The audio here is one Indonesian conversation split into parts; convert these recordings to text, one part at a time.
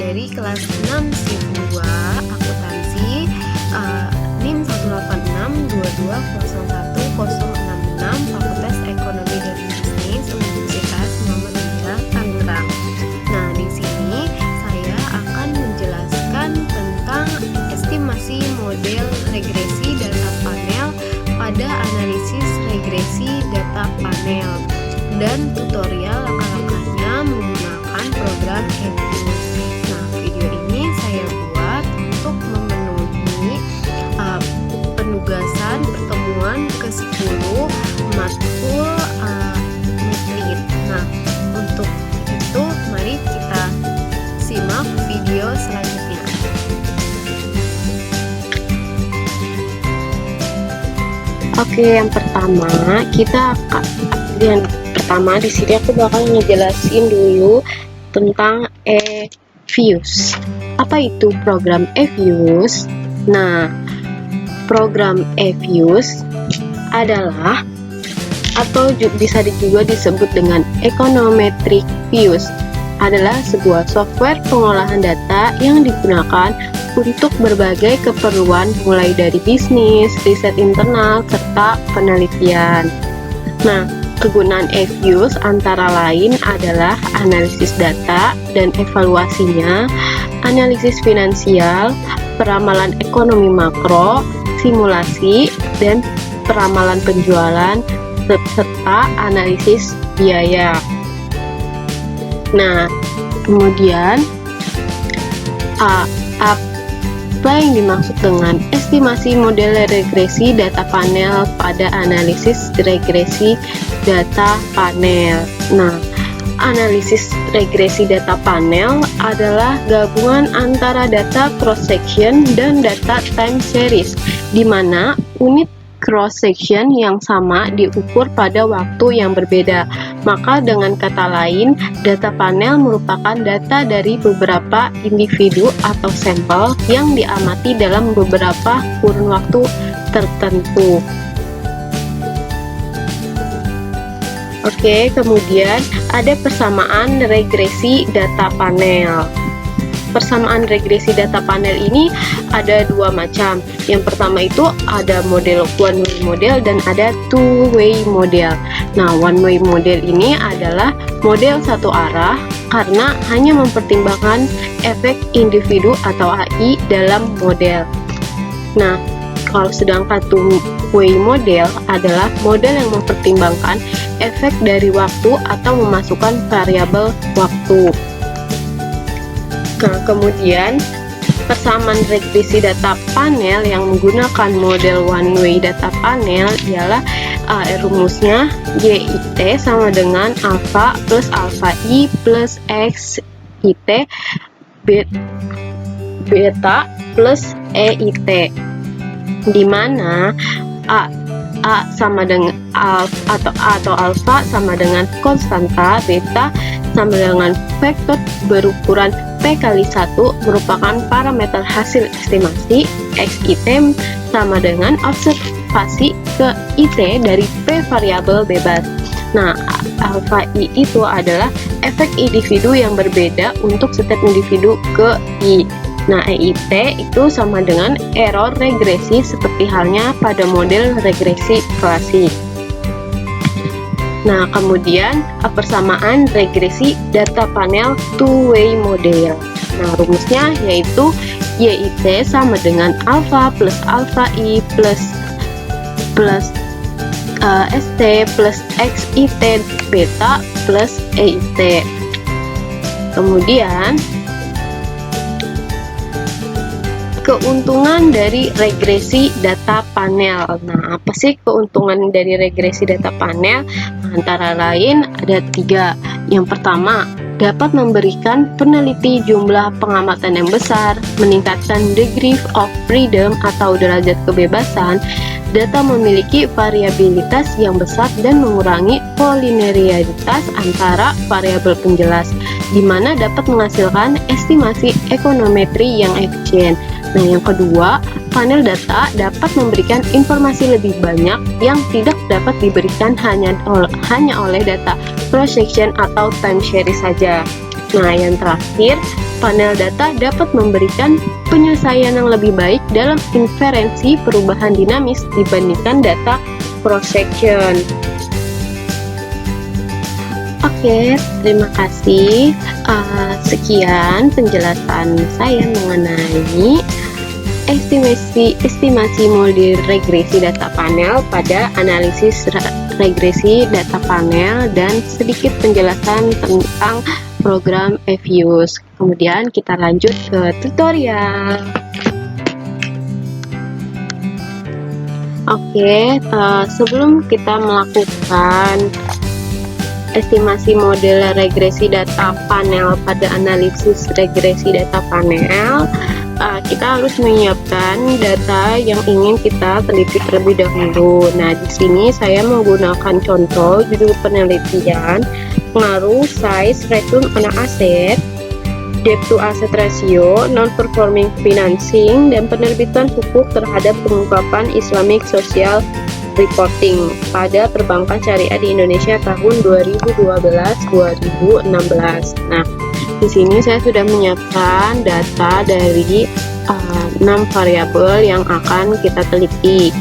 dari kelas 6 SIP 2 akuntansi NIM 18622011066 Fakultas Ekonomi dan Bisnis Universitas Muhammadiyah Tangerang. Nah, di sini saya akan menjelaskan tentang estimasi model regresi data panel pada analisis regresi data panel dan tutorial langkah-langkahnya menggunakan program EViews. Nah, video ini saya buat untuk memenuhi penugasan pertemuan ke-10 matkul Muklit. Nah, untuk itu mari kita simak video selanjutnya. Oke, yang pertama di sini aku bakal ngejelasin dulu tentang EViews. Apa itu program EViews? Nah, program EViews adalah atau bisa juga disebut dengan econometric views, adalah sebuah software pengolahan data yang digunakan untuk berbagai keperluan mulai dari bisnis, riset internal, serta penelitian. Nah, kegunaan EViews antara lain adalah analisis data dan evaluasinya, analisis finansial, peramalan ekonomi makro, simulasi, dan peramalan penjualan, serta analisis biaya. Nah, kemudian apa yang dimaksud dengan estimasi model regresi data panel pada analisis regresi data panel? Nah, analisis regresi data panel adalah gabungan antara data cross-section dan data time series, di mana unit cross-section yang sama diukur pada waktu yang berbeda. Maka dengan kata lain, data panel merupakan data dari beberapa individu atau sampel yang diamati dalam beberapa kurun waktu tertentu. Oke, kemudian ada persamaan regresi data panel. Persamaan regresi data panel ini ada dua macam. Yang pertama itu ada model one way model dan ada two way model. Nah, one way model ini adalah model satu arah karena hanya mempertimbangkan efek individu atau AI dalam model. Nah, kalau sedangkan two way model adalah model yang mempertimbangkan efek dari waktu atau memasukkan variabel waktu. Nah, kemudian persamaan regresi data panel yang menggunakan model one way data panel ialah rumusnya YIT sama dengan alpha plus alpha I plus XIT beta plus EIT, di mana A sama dengan atau alpha sama dengan konstanta, beta sama dengan vektor berukuran P kali 1 merupakan parameter hasil estimasi, XIT sama dengan observasi ke IT dari P variabel bebas. Nah, alpha I itu adalah efek individu yang berbeda untuk setiap individu ke I. Nah, EIT itu sama dengan error regresi seperti halnya pada model regresi klasik. Nah, kemudian persamaan regresi data panel two-way model. Nah, rumusnya yaitu YIT sama dengan alpha plus alpha I plus ST plus XIT beta plus EIT. Kemudian keuntungan dari regresi data panel. Nah, apa sih keuntungan dari regresi data panel? Antara lain ada 3. Yang pertama, dapat memberikan peneliti jumlah pengamatan yang besar, meningkatkan degree of freedom atau derajat kebebasan. Data memiliki variabilitas yang besar dan mengurangi kolinearitas antara variabel penjelas, di mana dapat menghasilkan estimasi ekonometri yang efisien. Nah, yang kedua, panel data dapat memberikan informasi lebih banyak yang tidak dapat diberikan hanya oleh data cross-section atau time series saja. Nah, yang terakhir, panel data dapat memberikan penyelesaian yang lebih baik dalam inferensi perubahan dinamis dibandingkan data cross section. Oke, terima kasih. Sekian penjelasan saya mengenai estimasi model regresi data panel pada analisis regresi data panel dan sedikit penjelasan tentang program EViews. Kemudian kita lanjut ke tutorial. Oke, sebelum kita melakukan estimasi model regresi data panel pada analisis regresi data panel, kita harus menyiapkan data yang ingin kita teliti terlebih dahulu. Nah, di sini saya menggunakan contoh judul penelitian pengaruh size return on asset, debt to asset ratio, non-performing financing, dan penerbitan hukuk terhadap pengungkapan Islamic Social Reporting pada perbankan syariah di Indonesia tahun 2012-2016. Nah, di sini saya sudah menyiapkan data dari 6 variabel yang akan kita teliti.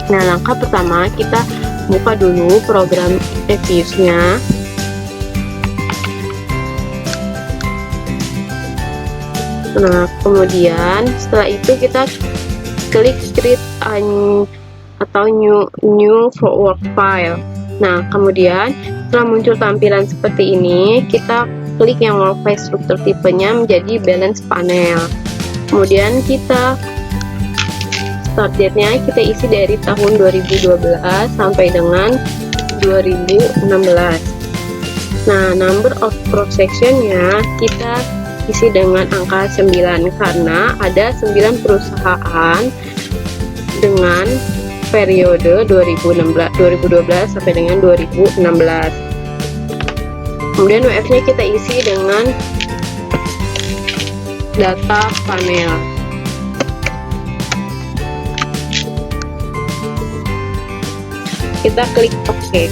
Nah, langkah pertama kita buka dulu program EViews-nya. Nah, kemudian setelah itu kita klik create atau new work file. Nah, kemudian setelah muncul tampilan seperti ini, kita klik yang work file struktur tipenya menjadi balance panel. Kemudian kita start date-nya kita isi dari tahun 2012 sampai dengan 2016. Nah, number of cross section-nya kita isi dengan angka 9 karena ada 9 perusahaan dengan periode 2012 sampai dengan 2016. Kemudian WF-nya kita isi dengan data panel. Kita klik OK.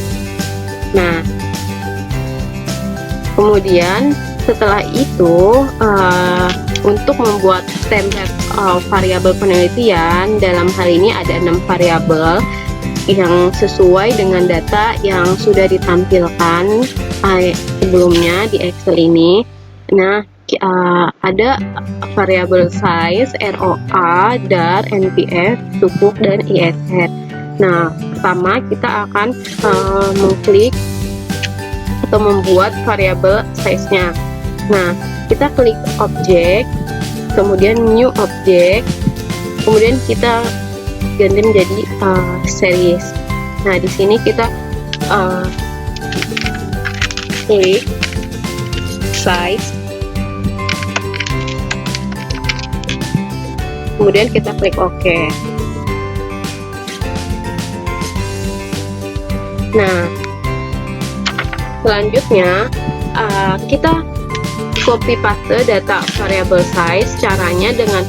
Nah, kemudian setelah itu untuk membuat standar variabel penelitian, dalam hal ini ada 6 variabel yang sesuai dengan data yang sudah ditampilkan sebelumnya di Excel ini. Nah, ada variabel size, ROA, DAR, NPF, sukuk, dan ISR. Nah, pertama kita akan mengklik atau membuat variabel size-nya. Nah, kita klik objek, kemudian new object, kemudian kita ganti menjadi series. Nah, di sini kita klik size, kemudian kita klik OK. Nah, selanjutnya kita copy paste data variable size. Caranya dengan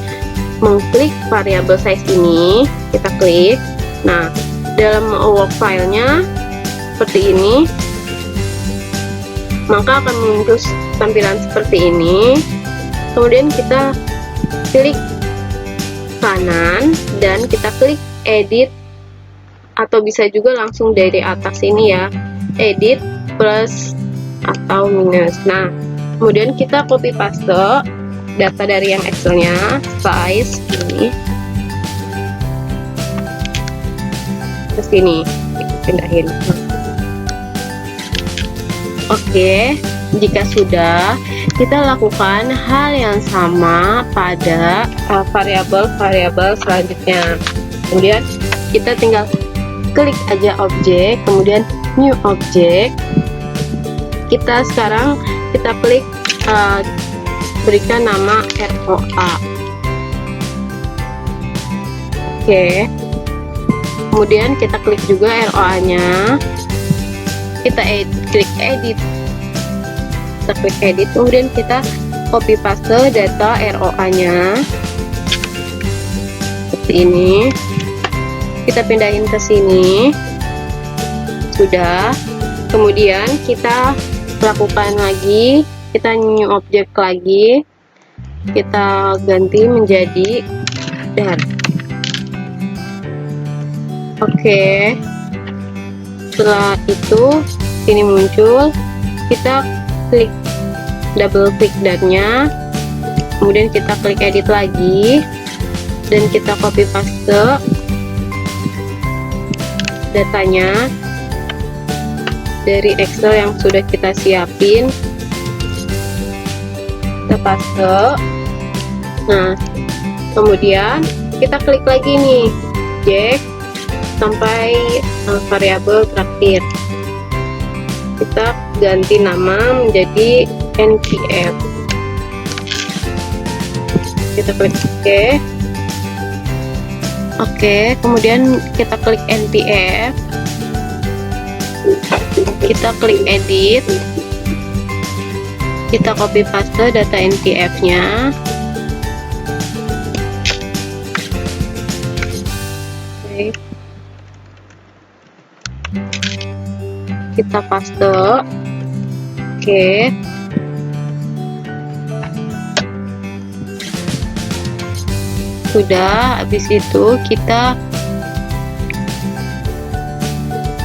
mengklik variable size ini, kita klik. Nah, dalam work file-nya seperti ini, maka akan muncul tampilan seperti ini. Kemudian kita klik kanan dan kita klik edit, atau bisa juga langsung dari atas ini ya, edit plus atau minus. Nah, kemudian kita copy paste data dari yang Excel-nya, size ini ke sini, kita pindahin. Oke, jika sudah, kita lakukan hal yang sama pada variabel-variabel selanjutnya. Kemudian kita tinggal klik aja objek, kemudian new object. Kita sekarang kita klik berikan nama ROA. Oke. Kemudian kita klik juga ROA-nya. Kita klik edit. Kita klik edit, kemudian kita copy paste data ROA-nya. Seperti ini. Kita pindahin ke sini. Sudah. Kemudian kita lakukan lagi, kita new object lagi, kita ganti menjadi dar. Oke, setelah itu ini muncul, kita klik, double klik darnya, kemudian kita klik edit lagi dan kita copy paste datanya dari Excel yang sudah kita siapin, kita paste. Nah, kemudian kita klik lagi nih Jack sampai variabel terakhir, kita ganti nama menjadi NPF, kita klik oke, kemudian kita klik NPF, kita klik edit, kita copy paste data NPF nya. Oke, kita paste. Oke, sudah. Habis itu kita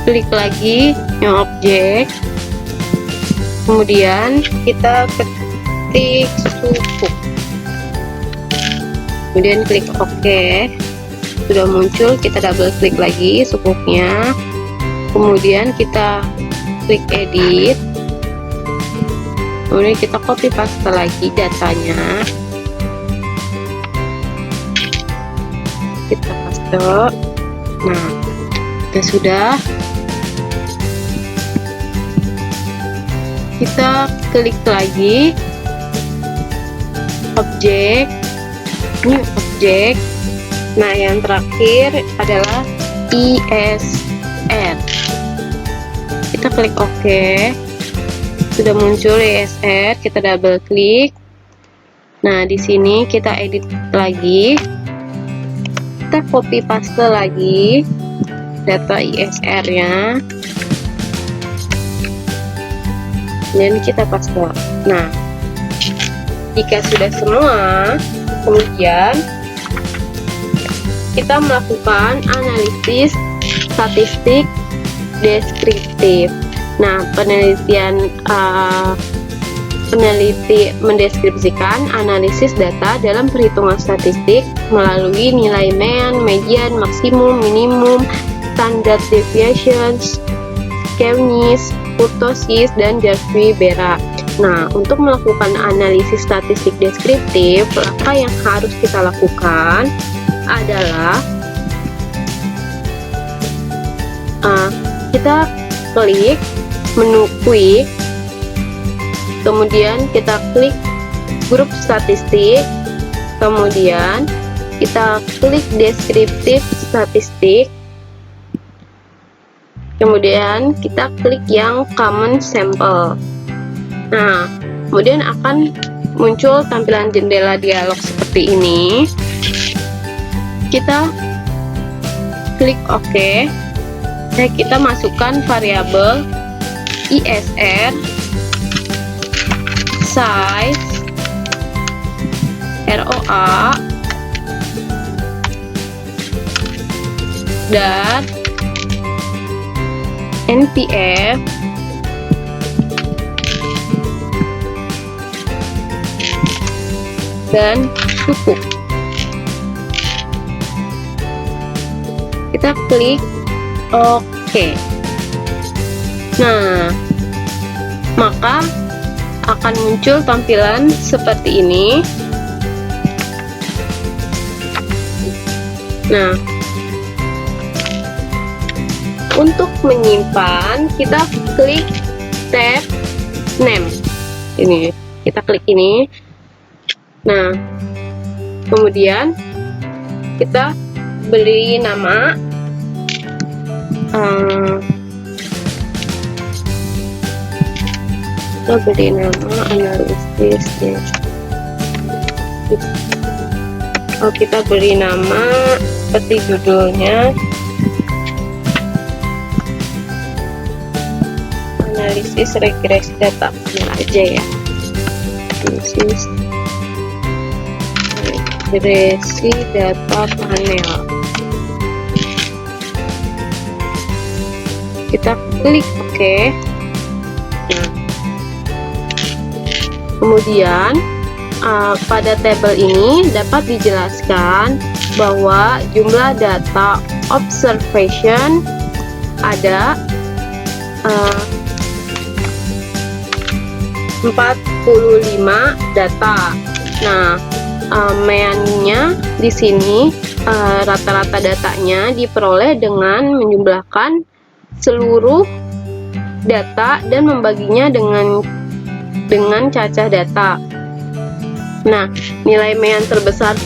klik lagi yang objek, kemudian kita ketik suku, kemudian klik OK. Sudah muncul, kita double klik lagi sukuknya, kemudian kita klik edit, kemudian kita copy paste lagi datanya, kita paste. Nah, sudah, kita klik lagi objek, ini objek. Nah, yang terakhir adalah ISR, kita klik OK. Sudah muncul ISR, kita double klik. Nah, di sini kita edit lagi, kita copy paste lagi data ISR nya dan kita paste. Nah, jika sudah semua, kemudian kita melakukan analisis statistik deskriptif. Nah, peneliti mendeskripsikan analisis data dalam perhitungan statistik melalui nilai mean, median, maksimum, minimum, standard deviations, skewness, kurtosis, dan Darby-Bera. Nah, untuk melakukan analisis statistik deskriptif, langkah yang harus kita lakukan adalah kita klik menu quick, kemudian kita klik grup statistik, kemudian kita klik deskriptif statistik, kemudian kita klik yang common sample. Nah, kemudian akan muncul tampilan jendela dialog seperti ini. Kita klik OK. Nah, kita masukkan variabel ISR, size, ROA, dan NPF, dan suku. Kita klik OK. Nah, maka akan muncul tampilan seperti ini. Nah, untuk menyimpan kita klik tab name. Ini kita klik ini. Nah, kemudian kita beri nama analisis. Kita beri nama seperti judulnya, analisis regresi data panel aja ya, analisis regresi data panel. Kita klik OK. Nah, kemudian pada tabel ini dapat dijelaskan bahwa jumlah data observation ada 45 data. Nah, meannya di sini rata-rata datanya diperoleh dengan menjumlahkan seluruh data dan membaginya dengan cacah data. Nah, nilai mean terbesar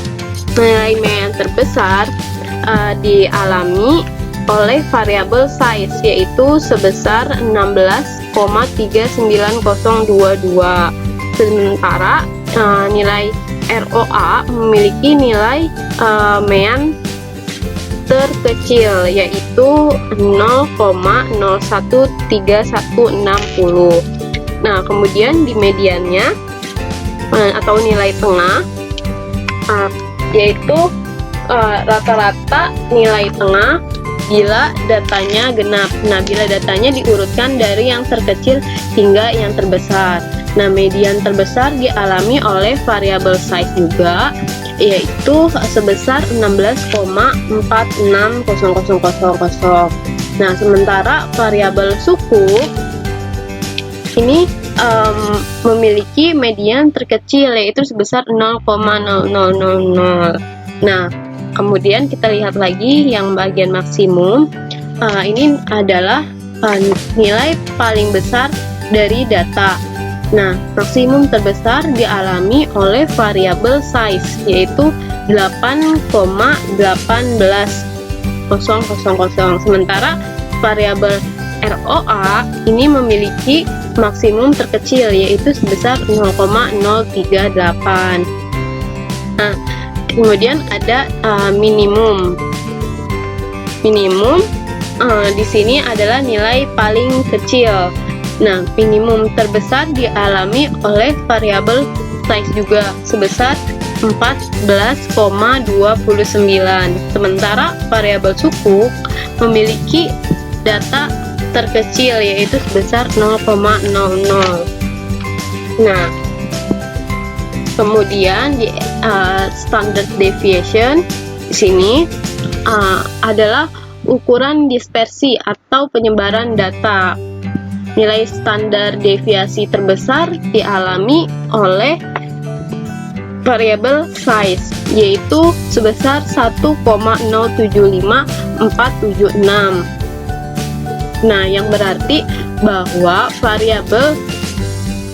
dialami oleh variabel size, yaitu sebesar 16,39022. Sementara nilai ROA memiliki nilai mean terkecil, yaitu 0,013160. Nah, kemudian di mediannya atau nilai tengah, yaitu rata-rata nilai tengah bila datanya genap. Nah, bila datanya diurutkan dari yang terkecil hingga yang terbesar. Nah, median terbesar dialami oleh variabel size juga, yaitu sebesar 16,460000. Nah, sementara variabel suku ini memiliki median terkecil, yaitu sebesar 0,0000. Nah, kemudian kita lihat lagi yang bagian maksimum. Ini adalah nilai paling besar dari data. Nah, maksimum terbesar dialami oleh variabel size, yaitu 8,18000. Sementara variabel ROA ini memiliki maksimum terkecil, yaitu sebesar 0,038. Nah, kemudian ada minimum. Minimum di sini adalah nilai paling kecil. Nah, minimum terbesar dialami oleh variabel size juga, sebesar 14,29. Sementara variabel suku memiliki data terkecil, yaitu sebesar 0,00. Nah, kemudian di standard deviation di sini adalah ukuran dispersi atau penyebaran data. Nilai standar deviasi terbesar dialami oleh variabel size, yaitu sebesar 1,075476. Nah, yang berarti bahwa variabel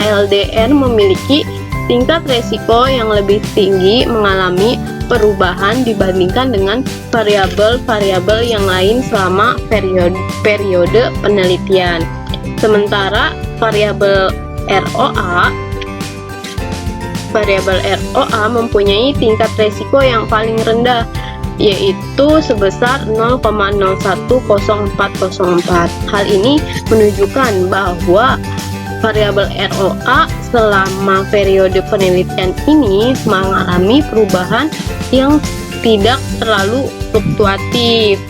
LDR memiliki tingkat resiko yang lebih tinggi mengalami perubahan dibandingkan dengan variabel-variabel yang lain selama periode penelitian. Sementara variabel ROA mempunyai tingkat resiko yang paling rendah, yaitu sebesar 0,010404. Hal ini menunjukkan bahwa variabel ROA selama periode penelitian ini mengalami perubahan yang tidak terlalu fluktuatif.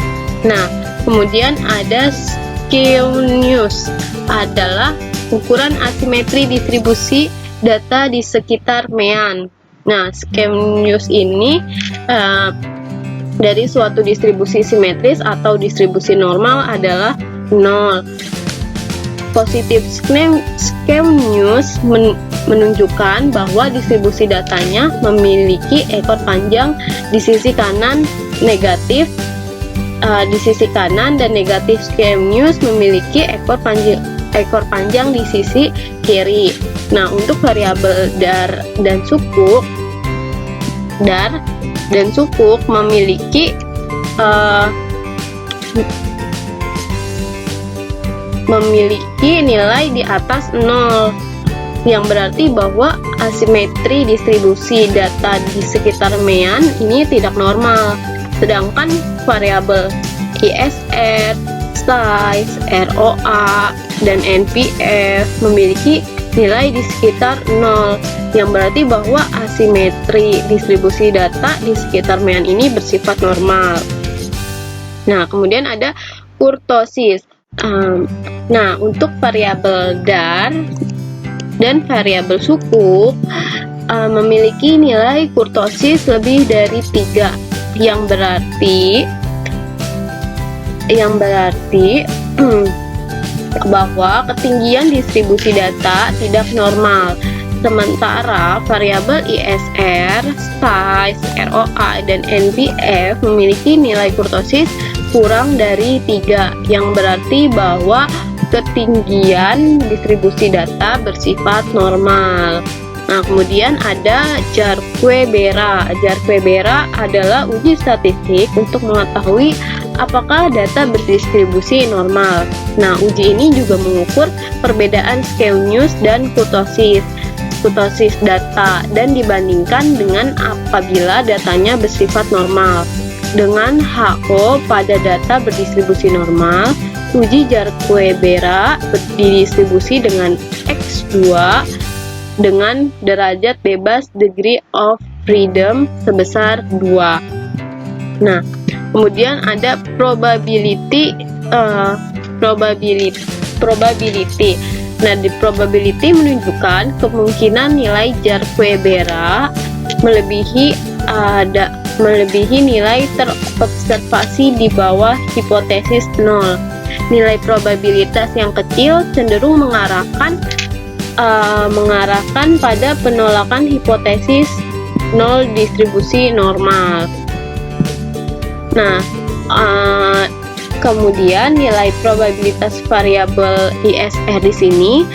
Nah, kemudian ada skewness, adalah ukuran asimetri distribusi data di sekitar mean. Nah, skewness ini dari suatu distribusi simetris atau distribusi normal adalah 0. Positif skewness menunjukkan bahwa distribusi datanya memiliki ekor panjang di sisi kanan negatif. Di sisi kanan, dan negatif skewness memiliki ekor panjang di sisi kiri. Nah, untuk variabel dar dan sukuk memiliki nilai di atas 0, yang berarti bahwa asimetri distribusi data di sekitar mean ini tidak normal. Sedangkan variabel ISR, size, ROA, dan NPF memiliki nilai di sekitar 0, yang berarti bahwa asimetri distribusi data di sekitar mean ini bersifat normal. Nah, kemudian ada kurtosis. Nah, untuk variabel dar dan variabel suku memiliki nilai kurtosis lebih dari 3, yang berarti bahwa ketinggian distribusi data tidak normal. Sementara variabel ISR, size, ROA, dan NPF memiliki nilai kurtosis kurang dari 3, yang berarti bahwa ketinggian distribusi data bersifat normal. Nah, kemudian ada Jarque-Bera. Jarque-Bera adalah uji statistik untuk mengetahui apakah data berdistribusi normal. Nah, uji ini juga mengukur perbedaan skewness dan kurtosis data dan dibandingkan dengan apabila datanya bersifat normal. Dengan HO pada data berdistribusi normal, uji Jarque-Bera berdistribusi dengan X2 dengan derajat bebas degree of freedom sebesar 2. Nah, kemudian ada probability. Nah, di probability menunjukkan kemungkinan nilai Jarque-Bera melebihi nilai terobservasi di bawah hipotesis 0. Nilai probabilitas yang kecil cenderung mengarahkan pada penolakan hipotesis 0 distribusi normal. Nah, kemudian nilai probabilitas variabel ISR di sini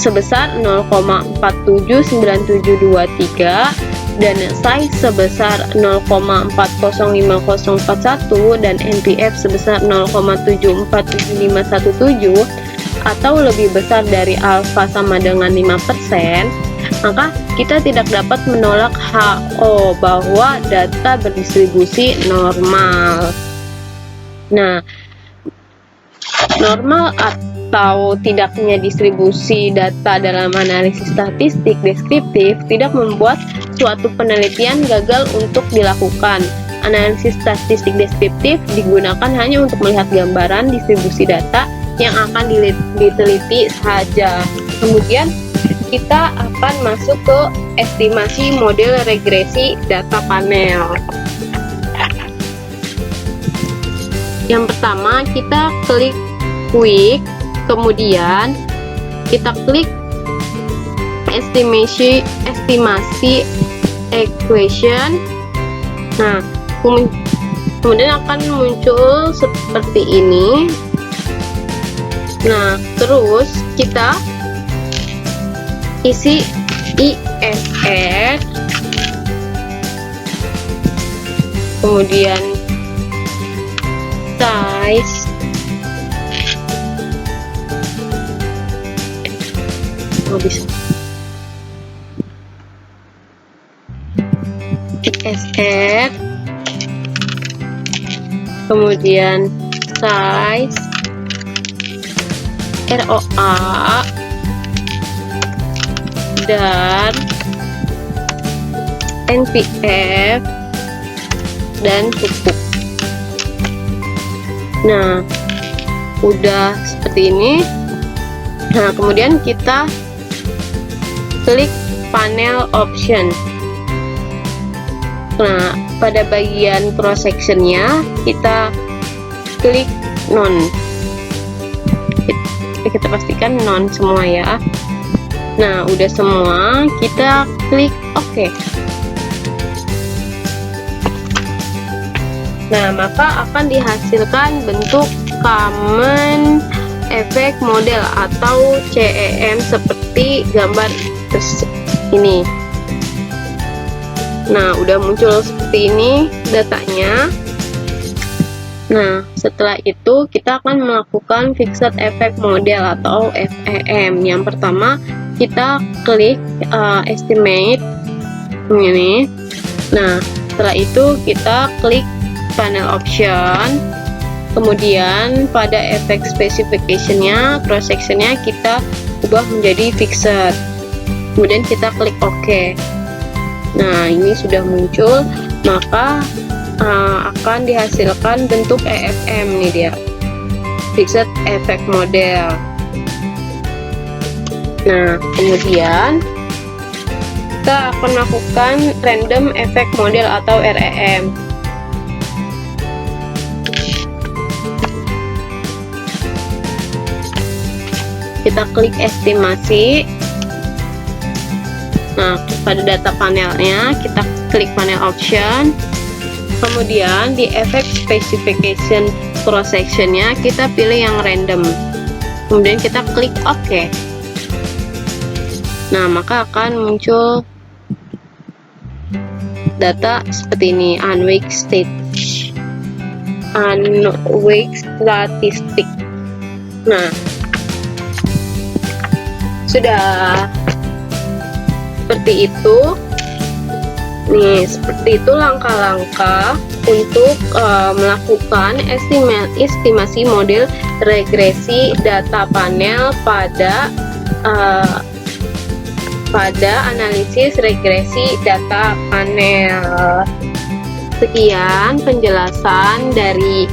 sebesar 0,479723 dan size sebesar 0,405041 dan NPF sebesar 0,747517 atau lebih besar dari alfa sama dengan 5%, maka kita tidak dapat menolak HO bahwa data berdistribusi normal. Nah, normal atau tidaknya distribusi data dalam analisis statistik deskriptif tidak membuat suatu penelitian gagal untuk dilakukan. Analisis statistik deskriptif digunakan hanya untuk melihat gambaran distribusi data yang akan diteliti saja. Kemudian kita akan masuk ke estimasi model regresi data panel. Yang pertama, kita klik quick, kemudian kita klik estimasi equation. Nah, kemudian akan muncul seperti ini. Nah, terus kita isi ISR, kemudian size, ISR, kemudian size, ROA, dan NPF, dan suku. Nah, udah seperti ini. Nah, kemudian kita klik panel option. Nah, pada bagian cross sectionnya kita klik none. Kita pastikan none semua ya. Nah, udah semua, kita klik OK. Nah, maka akan dihasilkan bentuk common effect model atau CEM seperti gambar ini. Nah, udah muncul seperti ini datanya. Nah, setelah itu kita akan melakukan Fixed Effect Model atau FEM. Yang pertama, kita klik Estimate ini. Nah, setelah itu kita klik Panel Option. Kemudian pada Effect Specification-nya, cross section-nya kita ubah menjadi fixed. Kemudian kita klik OK. Nah, ini sudah muncul, maka akan dihasilkan bentuk EFM nih dia, Fixed Effect Model. Nah, kemudian kita akan melakukan Random Effect Model atau REM. Kita klik estimasi. Nah, pada data panelnya kita klik panel option, kemudian di effect specification cross sectionnya kita pilih yang random, kemudian kita klik OK. Nah, maka akan muncul data seperti ini, unweighted statistic. Nah, sudah seperti itu. Nih, seperti itu langkah-langkah untuk melakukan estimasi model regresi data panel pada analisis regresi data panel. Sekian penjelasan dari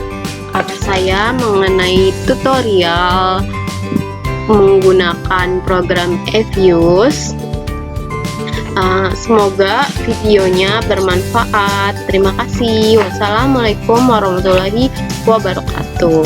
saya mengenai tutorial menggunakan program eViews. Semoga videonya bermanfaat. Terima kasih. Wassalamualaikum warahmatullahi wabarakatuh.